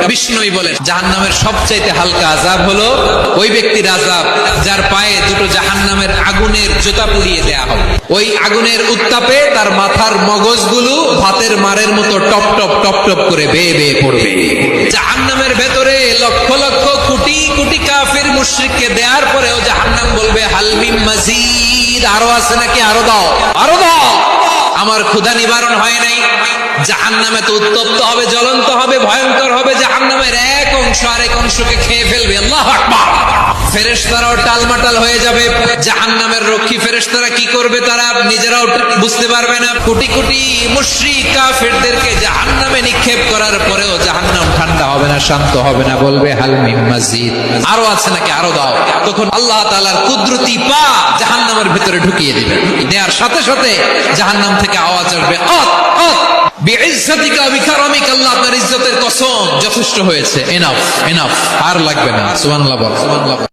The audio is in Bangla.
বিষ্ণুই বলেন জাহান্নামের সবচাইতে হালকা আযাব হলো ওই ব্যক্তির আযাব যার পায়ে দুটো জাহান্নামের আগুনের জুতা পুড়িয়ে দেয়া হবে। ওই আগুনের উত্তাপে তার মাথার মগজগুলো ভাতের মারের মতো টপ টপ টপ টপ করে বেয়ে বেয়ে পড়বে। জাহান্নামের ভেতরে লক্ষ লক্ষ কোটি কোটি কাফির মুশরিককে দেওয়ার পরেও জাহান্নাম বলবে হাল মিন মাজিদ, আরো আছে নাকি, আরো দাও, আরো দাও, আমার ক্ষুধা নিবারণ হয় নাই। জাহান্নামে তো উত্তপ্ত হবে, জ্বলন্ত হবে, ভয়ঙ্কর হবে। জাহান্নামের এক অংশ আরেক অংশকে খেয়ে ফেলবে। আল্লাহু আকবার। ফেরেশতারাও টালমাটাল হয়ে যাবে। জাহান্নামের রক্ষী ফেরেশতারা কি করবে তারা নিজেরাও বুঝতে পারবে না। কোটি কোটি মুশরিক কাফেরদেরকে জাহান্নামে নিক্ষেপ করার পরেও জাহান্নাম ঠান্ডা হবে না, শান্ত হবে না, বলবে হাল মিন মাজিদ, আরো আছে নাকি, আরো দাও। তখন আল্লাহ তাআলার কুদরতি পা জাহান্নামের ভিতরে ঢুকিয়ে দিবেন। দেওয়ার সাথে সাথে জাহান্নাম থেকে আওয়াজ আসবে আত আত বিইজ্জাতিকা বিকারামিকা, আল্লাহ আপনার ইজ্জতের কসম, যথেষ্ট হয়েছে, এনাফ এনাফ, আর লাগবে না। সুবহানাল্লাহ বল, সুবহানাল্লাহ।